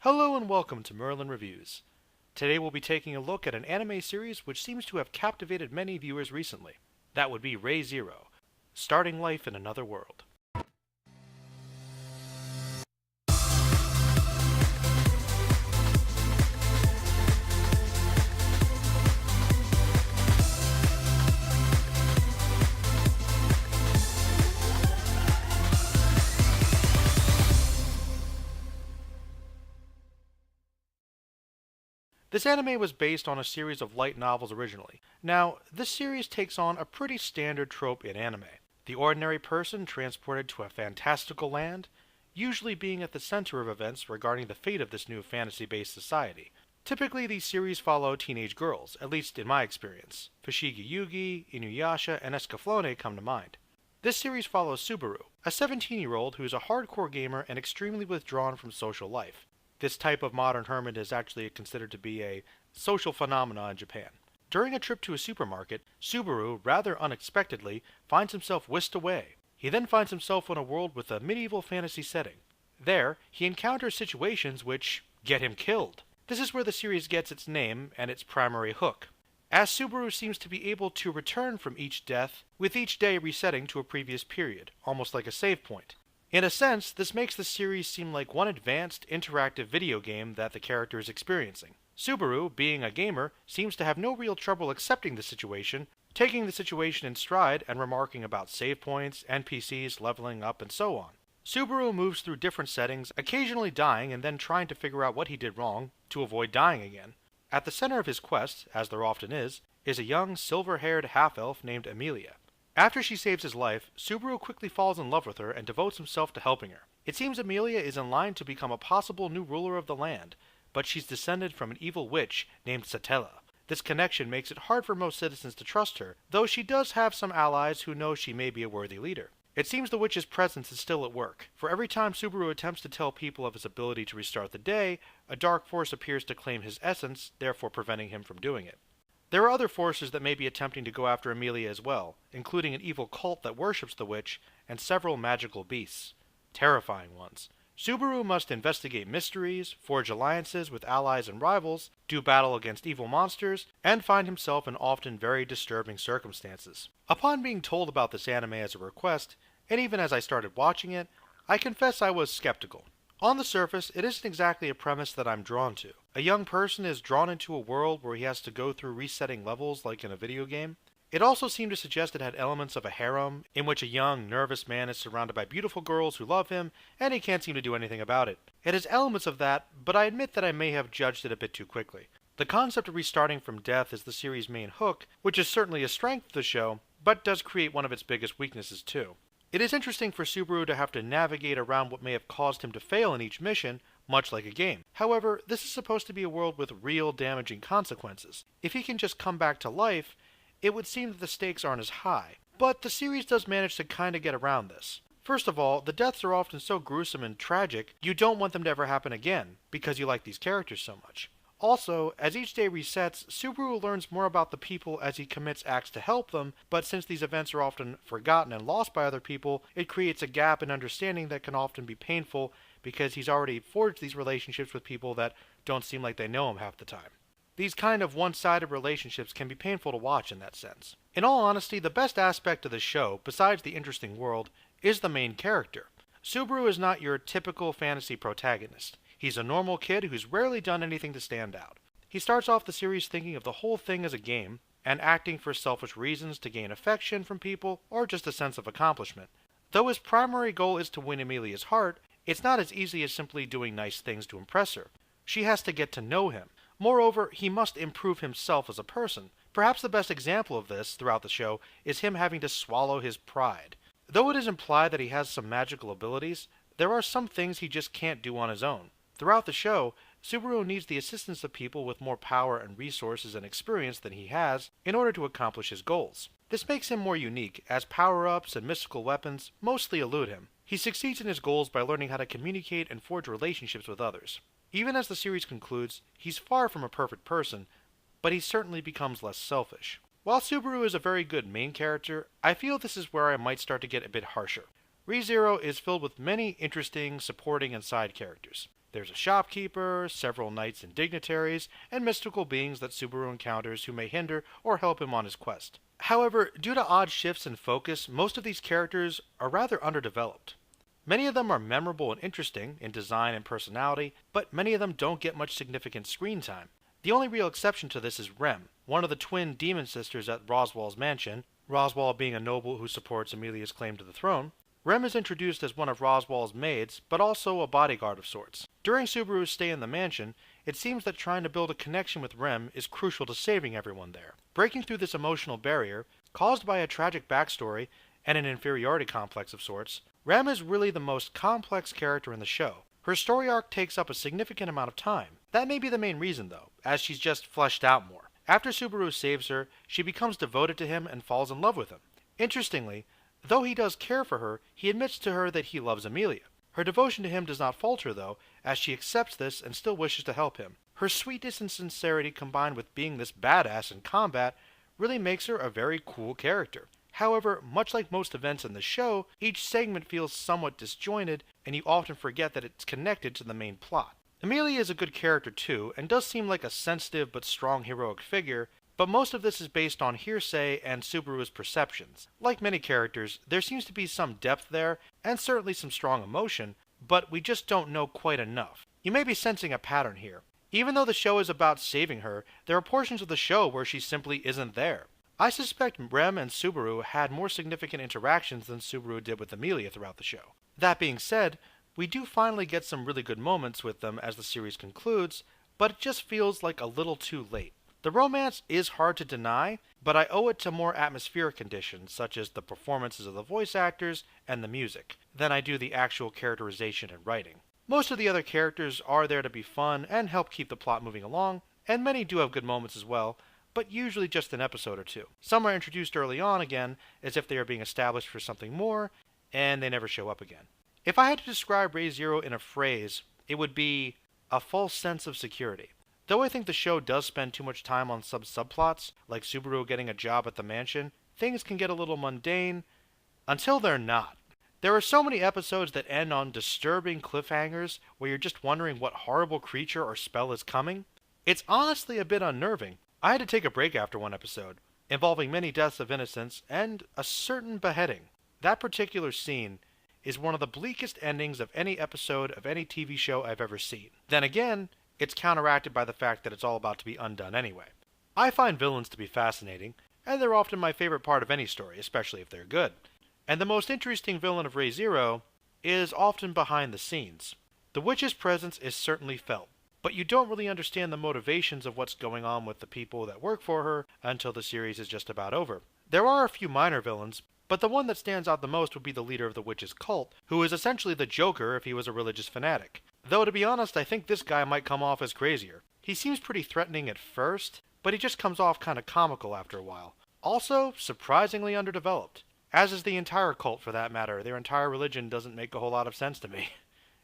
Hello and welcome to Merlin Reviews. Today we'll be taking a look at an anime series which seems to have captivated many viewers recently. That would be Re:Zero, starting life in another world. This anime was based on a series of light novels originally. Now, this series takes on a pretty standard trope in anime. The ordinary person transported to a fantastical land, usually being at the center of events regarding the fate of this new fantasy-based society. Typically, these series follow teenage girls, at least in my experience. Fushigi Yugi, Inuyasha, and Escaflowne come to mind. This series follows Subaru, a 17-year-old who is a hardcore gamer and extremely withdrawn from social life. This type of modern hermit is actually considered to be a social phenomenon in Japan. During a trip to a supermarket, Subaru, rather unexpectedly, finds himself whisked away. He then finds himself in a world with a medieval fantasy setting. There, he encounters situations which get him killed. This is where the series gets its name and its primary hook, as Subaru seems to be able to return from each death, with each day resetting to a previous period, almost like a save point. In a sense, this makes the series seem like one advanced, interactive video game that the character is experiencing. Subaru, being a gamer, seems to have no real trouble accepting the situation, taking the situation in stride and remarking about save points, NPCs, leveling up, and so on. Subaru moves through different settings, occasionally dying and then trying to figure out what he did wrong to avoid dying again. At the center of his quest, as there often is a young, silver-haired half-elf named Amelia. After she saves his life, Subaru quickly falls in love with her and devotes himself to helping her. It seems Amelia is in line to become a possible new ruler of the land, but she's descended from an evil witch named Satella. This connection makes it hard for most citizens to trust her, though she does have some allies who know she may be a worthy leader. It seems the witch's presence is still at work, for every time Subaru attempts to tell people of his ability to restart the day, a dark force appears to claim his essence, therefore preventing him from doing it. There are other forces that may be attempting to go after Amelia as well, including an evil cult that worships the witch, and several magical beasts. Terrifying ones. Subaru must investigate mysteries, forge alliances with allies and rivals, do battle against evil monsters, and find himself in often very disturbing circumstances. Upon being told about this anime as a request, and even as I started watching it, I confess I was skeptical. On the surface, it isn't exactly a premise that I'm drawn to. A young person is drawn into a world where he has to go through resetting levels like in a video game. It also seemed to suggest it had elements of a harem, in which a young, nervous man is surrounded by beautiful girls who love him, and he can't seem to do anything about it. It has elements of that, but I admit that I may have judged it a bit too quickly. The concept of restarting from death is the series' main hook, which is certainly a strength of the show, but does create one of its biggest weaknesses too. It is interesting for Subaru to have to navigate around what may have caused him to fail in each mission, much like a game. However, this is supposed to be a world with real damaging consequences. If he can just come back to life, it would seem that the stakes aren't as high. But the series does manage to kinda get around this. First of all, the deaths are often so gruesome and tragic, you don't want them to ever happen again, because you like these characters so much. Also, as each day resets, Subaru learns more about the people as he commits acts to help them, but since these events are often forgotten and lost by other people, it creates a gap in understanding that can often be painful because he's already forged these relationships with people that don't seem like they know him half the time. These kind of one-sided relationships can be painful to watch in that sense. In all honesty, the best aspect of the show, besides the interesting world, is the main character. Subaru is not your typical fantasy protagonist. He's a normal kid who's rarely done anything to stand out. He starts off the series thinking of the whole thing as a game, and acting for selfish reasons to gain affection from people or just a sense of accomplishment. Though his primary goal is to win Amelia's heart, it's not as easy as simply doing nice things to impress her. She has to get to know him. Moreover, he must improve himself as a person. Perhaps the best example of this throughout the show is him having to swallow his pride. Though it is implied that he has some magical abilities, there are some things he just can't do on his own. Throughout the show, Subaru needs the assistance of people with more power and resources and experience than he has in order to accomplish his goals. This makes him more unique, as power-ups and mystical weapons mostly elude him. He succeeds in his goals by learning how to communicate and forge relationships with others. Even as the series concludes, he's far from a perfect person, but he certainly becomes less selfish. While Subaru is a very good main character, I feel this is where I might start to get a bit harsher. Re:Zero is filled with many interesting supporting and side characters. There's a shopkeeper, several knights and dignitaries, and mystical beings that Subaru encounters who may hinder or help him on his quest. However, due to odd shifts in focus, most of these characters are rather underdeveloped. Many of them are memorable and interesting in design and personality, but many of them don't get much significant screen time. The only real exception to this is Rem, one of the twin demon sisters at Roswaal's mansion, Roswaal being a noble who supports Amelia's claim to the throne. Rem is introduced as one of Roswaal's maids, but also a bodyguard of sorts. During Subaru's stay in the mansion, it seems that trying to build a connection with Rem is crucial to saving everyone there. Breaking through this emotional barrier, caused by a tragic backstory and an inferiority complex of sorts, Rem is really the most complex character in the show. Her story arc takes up a significant amount of time. That may be the main reason though, as she's just fleshed out more. After Subaru saves her, she becomes devoted to him and falls in love with him. Interestingly, though he does care for her, he admits to her that he loves Amelia. Her devotion to him does not falter though, as she accepts this and still wishes to help him. Her sweetness and sincerity combined with being this badass in combat really makes her a very cool character. However, much like most events in the show, each segment feels somewhat disjointed, and you often forget that it's connected to the main plot. Amelia is a good character too, and does seem like a sensitive but strong heroic figure, but most of this is based on hearsay and Subaru's perceptions. Like many characters, there seems to be some depth there, and certainly some strong emotion, but we just don't know quite enough. You may be sensing a pattern here. Even though the show is about saving her, there are portions of the show where she simply isn't there. I suspect Rem and Subaru had more significant interactions than Subaru did with Amelia throughout the show. That being said, we do finally get some really good moments with them as the series concludes, but it just feels like a little too late. The romance is hard to deny, but I owe it to more atmospheric conditions, such as the performances of the voice actors and the music, than I do the actual characterization and writing. Most of the other characters are there to be fun and help keep the plot moving along, and many do have good moments as well, but usually just an episode or two. Some are introduced early on again, as if they are being established for something more, and they never show up again. If I had to describe Re:Zero in a phrase, it would be a false sense of security. Though I think the show does spend too much time on subplots, like Subaru getting a job at the mansion, things can get a little mundane, until they're not. There are so many episodes that end on disturbing cliffhangers where you're just wondering what horrible creature or spell is coming. It's honestly a bit unnerving. I had to take a break after one episode, involving many deaths of innocents and a certain beheading. That particular scene is one of the bleakest endings of any episode of any TV show I've ever seen. Then again, it's counteracted by the fact that it's all about to be undone anyway. I find villains to be fascinating, and they're often my favorite part of any story, especially if they're good. And the most interesting villain of Re:Zero is often behind the scenes. The witch's presence is certainly felt, but you don't really understand the motivations of what's going on with the people that work for her until the series is just about over. There are a few minor villains, but the one that stands out the most would be the leader of the witch's cult, who is essentially the Joker if he was a religious fanatic. Though to be honest, I think this guy might come off as crazier. He seems pretty threatening at first, but he just comes off kinda comical after a while. Also, surprisingly underdeveloped. As is the entire cult for that matter, their entire religion doesn't make a whole lot of sense to me.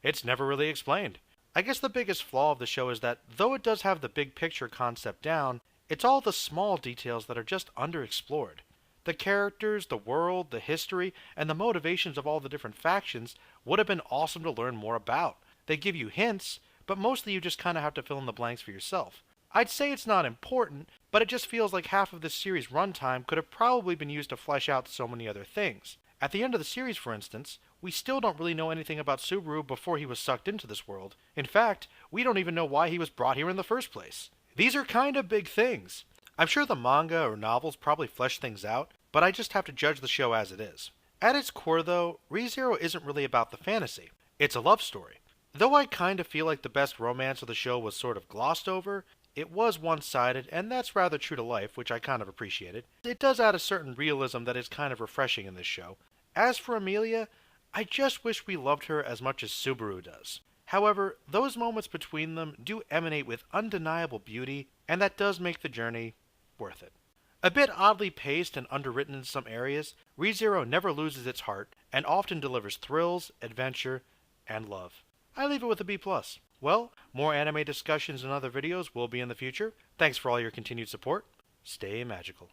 It's never really explained. I guess the biggest flaw of the show is that, though it does have the big picture concept down, it's all the small details that are just underexplored. The characters, the world, the history, and the motivations of all the different factions would have been awesome to learn more about. They give you hints, but mostly you just kinda have to fill in the blanks for yourself. I'd say it's not important, but it just feels like half of this series' runtime could have probably been used to flesh out so many other things. At the end of the series, for instance, we still don't really know anything about Subaru before he was sucked into this world. In fact, we don't even know why he was brought here in the first place. These are kinda big things. I'm sure the manga or novels probably flesh things out, but I just have to judge the show as it is. At its core though, Re:Zero isn't really about the fantasy. It's a love story. Though I kinda feel like the best romance of the show was sort of glossed over, it was one-sided, and that's rather true to life, which I kind of appreciated. It does add a certain realism that is kind of refreshing in this show. As for Amelia, I just wish we loved her as much as Subaru does. However, those moments between them do emanate with undeniable beauty, and that does make the journey worth it. A bit oddly paced and underwritten in some areas, Re:Zero never loses its heart, and often delivers thrills, adventure, and love. I leave it with a B+. Well, more anime discussions and other videos will be in the future. Thanks for all your continued support. Stay magical.